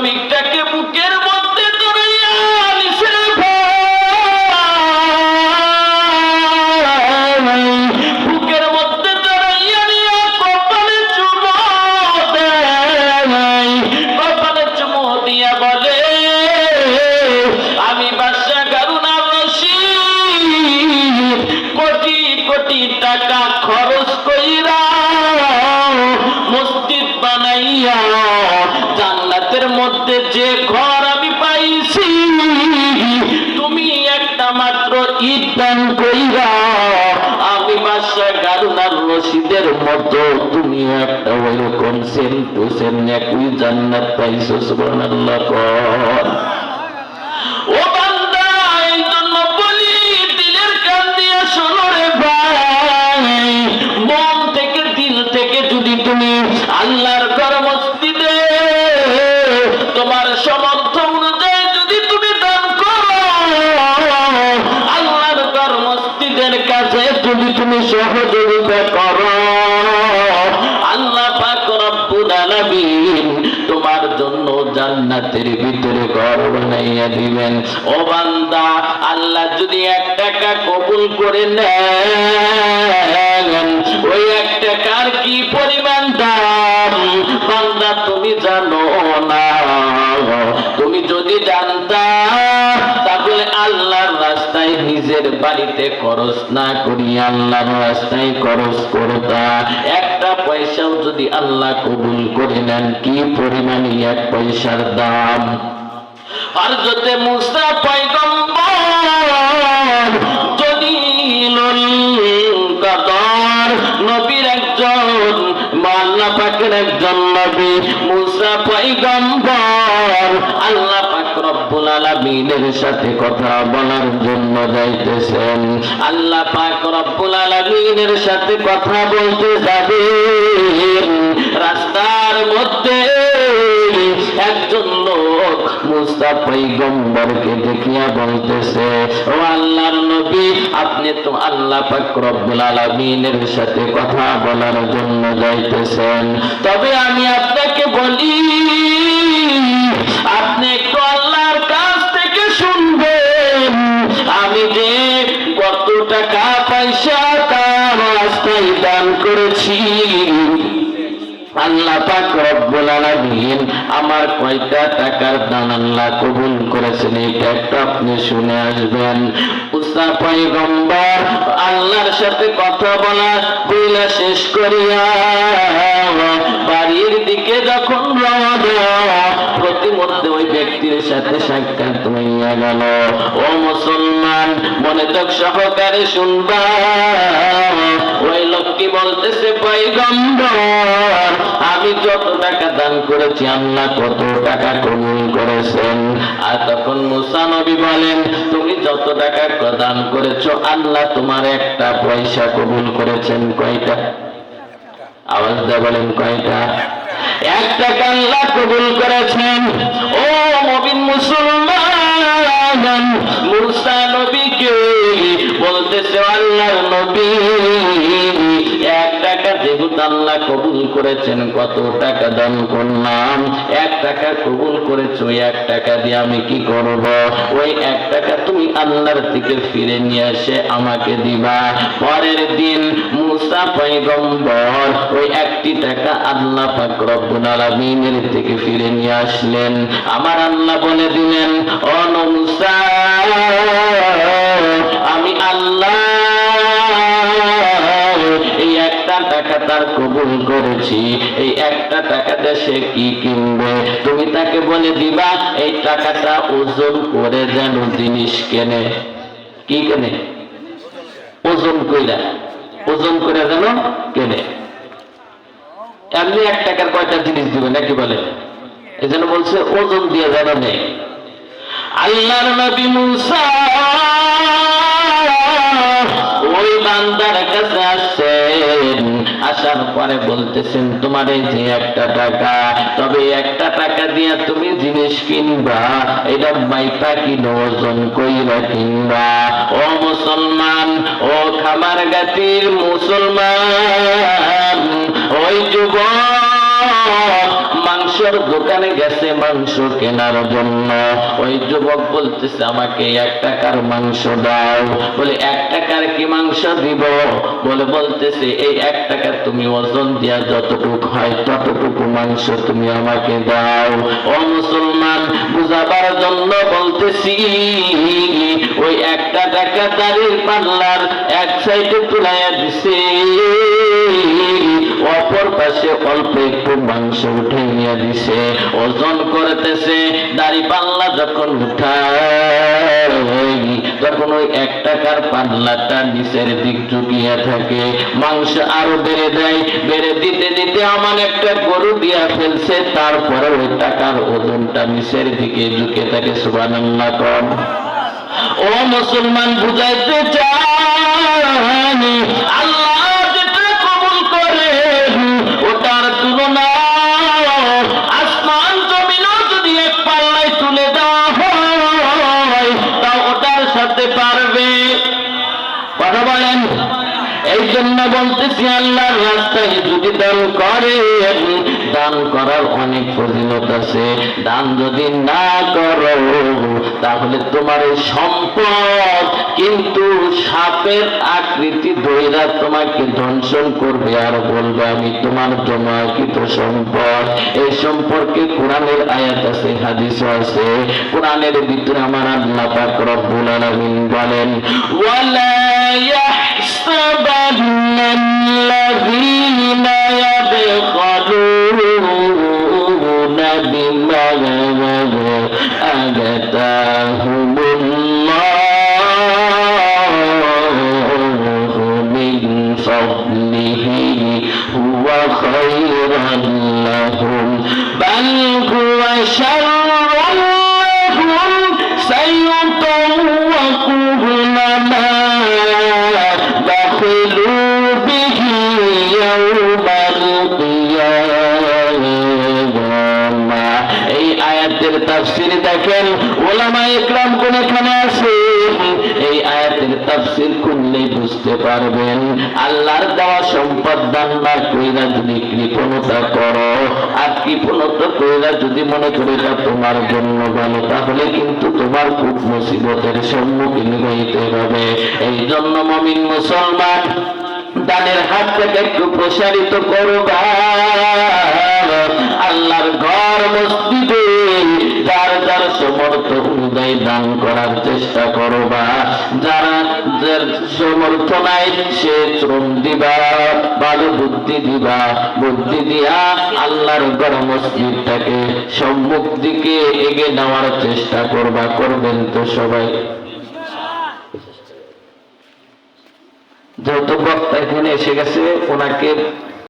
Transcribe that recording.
শ্রমিকটাকে বুকের মধ্যে জড়াইয়া নিছে বুকের মধ্যে জড়াইয়া নিয়ে কপালে চুমো দেয়, কপালে চুমো দিয়া বলে আমি বাদশা হারুন আর রশিদ কোটি কোটি টাকা খরচ কইরা মসজিদ বানাইয়া জান্নাতের মধ্যে যে ঘর আমি পাইছি, তুমি একটা মাত্র ইট দান কইরা আমি বাদশা হারুন আর রশিদের মতো তুমি একটা ওইরকম সেম টু সেম একই জান্নাত পাইছো। সুবহানাল্লাহ। কর ও বান্দা, এই জন্য বলি দিলের কান দিয়ে শোনো রে ভাই, মন থেকে দিল থেকে যদি তুমি আল্লাহর ঘর মসজিদে তোমার সামর্থ্য অনুযায়ী যদি তুমি দান করো, আল্লাহর ঘর মসজিদের কাছে যদি তুমি সহযোগিতা করো, আল্লাহ পাক রব্বুল আলামিন তোমার জন্য জান্নাতের ভিতরে ঘর বানাইয়া দিবেন। ও বান্দা, আল্লাহ যদি 1 টাকা কবুল করে নেন, ওই 1 টাকার কি পরিমাণ দাম বান্দা তুমি জানো না। তুমি যদি জানতা তাহলে আল্লাহর রাস্তায় নিজের বাড়িতে খরচ না করি আল্লাহর রাস্তায় খরচ করতা। 1টা পয়সাও যদি আল্লাহ কবুল করে নেন, কি পরিমাণ 1 পয়সার দাম। হযরত মুসা পয়গম্বর জলিলুল কদর নবীর একজন, আল্লাহ পাকের একজন নবী মুসা পয়গম্বর আল্লাহ পাক রব্বুল আলামিনের সাথে কথা বলার জন্য যাইতেছেন। আল্লাহ পাক রব্বুল আলামিনের সাথে কথা বলতে যাবেন, রাস্তার মধ্যে একজন লোক মুসা পয়গম্বরকে দেখিয়া বলতেছে, ও আল্লাহর নবী, আপনি তো আল্লাহ পাক রব্বুল আলামিনের সাথে কথা বলার জন্য যাইতেছেন, তবে আমি আপনাকে বলি আপনি একটু আল্লাহর কাছ থেকে শুনবেন, আমি যে কত টাকা পয়সা তার রাস্তায় দান করেছি, আল্লাহ পাক রব্বুল আলামিন আমার কয়টা টাকার দান আল্লাহ কবুল করেছেন, এটা একটা আপনি শুনে আসবেন। মুসা পয়গম্বর আল্লাহর সাথে কথা বলা শেষ করিয়া বাড়ির দিকে যখন রওনা, প্রতিমধ্যে ওই ব্যক্তির সাথে সাক্ষাৎ হইয়া গেল। ও মুসলমান, মনোযোগ সহকারে শুনবা। ওই লোকটি বলতেছে, পয়গম্বর আমি যত টাকা দান করেছি আল্লাহ কত টাকা কবুল করেছেন। আর তখন মুসা নবী বলেন, তুমি যত টাকা দান করেছো আল্লাহ তোমার 1টা পয়সা কবুল করেছেন। কয়টা? আওয়াজ দিয়ে বলেন, কয়টা? 1 টাকা আল্লাহ কবুল করেছেন। ও মুমিন মুসলমান, মুসা নবীকে বলতেছে, আল্লাহর নবী 1 টাকা যেহেতু আল্লাহ কবুল করেছেন, কত টাকা দান করলাম? 1 টাকা কবুল করেছো, 1 টাকা দিয়ে আমি কি করব? ওই 1 টাকা তুমি আল্লাহর দিকে ফিরে নিয়ে এসে আমাকে দিবা। পরের দিন মুসা পয়গম্বর ওই 1টি টাকা আল্লাহ পাক রব্বুল আলামিনের থেকে ফিরে নিয়ে আসলেন। আমার আল্লাহ বলে দিলেন, ও মুসা, আমি আল্লাহ এই 1টা টাকা তার কবুল করেছি, এই 1টা টাকা দেশে কি কিনবে তুমি তাকে বলে দিবা এই টাকাটা ওজন করে যেন জিনিস কেনে। কি কেনে? ওজন কইরা, ওজন করে যেন কেনে। এমনি 1 টাকার কয়টা জিনিস দিবে নাকি বলে? এই জন্য বলছে ওজন দিয়ে যেন নেই। আল্লাহর নবী মুসা ওই বান্দার কাছে আসছেন, আসার পরে বলতেছেন, তোমার এই যে 1টা টাকা, তবে 1টা টাকা দিয়ে তুমি জিনিস কিনবা, এটা মাইপা কিনো, ওজন কইরা কিনবা। ও মুসলমান, ও খামার গাতির মুসলমান, ওই যুবক, মাংস মাংসের দোকানে গেছে মাংস কেনার জন্য। ওই যুবক বলতেছে আমাকে 1 টাকার মাংস দাও। বলে 1 টাকার কি মাংস দিব? বলতেছে এই 1 টাকা তুমি ওজন দিয়া যতটুকু হয় ততটুকু মাংস তুমি আমাকে দাও। ও মুসলমান, বুঝাবার জন্য বলতেছি, ওই 1 টাকা দাড়ির পাল্লার এক সাইডে তুলাইয়া দিছে, অপর পাশে অল্প একটু মাংস উঠে নিয়ে দিছে। ওজন করতেছে, দাড়ি পাল্লা যখন উঠায় তখন ওই 1 টাকার পাল্লাটা নিচের দিক ঝুঁকিয়ে থাকে, মাংস আরো বেড়ে দেয়। বেড়ে দিতে দিতে আমার একটা গরু দিয়া ফেলছে, তারপরে ওই টাকার ওজনটা নিচের দিকে ঝুঁকে থাকে। সুবহানাল্লাহ কোন। ও মুসলমান, বুঝাইতে চাই আল্লাহ যেটা কবুল করে ওটার তুলনা আসমান জমিনও যদি এক পাল্লায় তুলে দেওয়া হয় তা ওটার সাথে পারবে? কথা বলেন। এই জন্য বলতেছি, আল্লাহর রাস্তায় যদি দান করেন, দান করার অনেক ফজিলত আছে। দান যদি না করো তাহলে তোমার এই সম্পদ কিন্তু সাপের আকৃতি ধইরা তোমাকে দংশন করবে আর বলবে আমি তোমার জমাকৃত সম্পদ। এই সম্পর্কে কোরআনের আয়াত আছে, হাদিস আছে। কোরআনের ভিতরে আমার আল্লাহ পাক রব্বুল আলামিন বলেন, ওয়ালা ইয়াহসাবান্না আল্লাযীনা ইয়াবখালুনা বিমা আতাহুমুল্লাহু মিন ফাদলিহি হুয়া খায়রান লাহুম বাল হুয়া শাররুন লাহুম সায়ুতাওয়াকুনা মা বাখিলু বিহি ইয়াওমাল কিয়ামাহ। এই আয়াতের তাফসীর দেখেন, উলামায়ে ইকরাম কোনখানে আছে, এই আয়াতের তাফসীর করলেই বুঝতে পারবেন আল্লাহর দেওয়া সম্পদ দান না কইরা যদি কৃপণতা করো আর কৃপণতা কইরা যদি মনে করি এটা তোমার জন্য ভালো, তাহলে কিন্তু তোমার খুব মুসিবতের সম্মুখীন হইতে হবে। এই জন্য মুমিন মুসলমান দানের হাতটাকে একটু প্রসারিত করবা। আল্লাহর ঘর মসজিদে যার যার সমর্থ অনুযায়ী দান করার চেষ্টা করবা। যারা যার সমর্থ নাই সে শ্রম দিবা, ভালো বুদ্ধি দিবা, বুদ্ধি দিয়া আল্লাহর ঘর মসজিদটাকে সম্মুখ দিকে এগিয়ে নেওয়ার চেষ্টা করবা। করবেন তো সবাই? যেহেতু বক্তা এখানে এসে গেছে, ওনাকে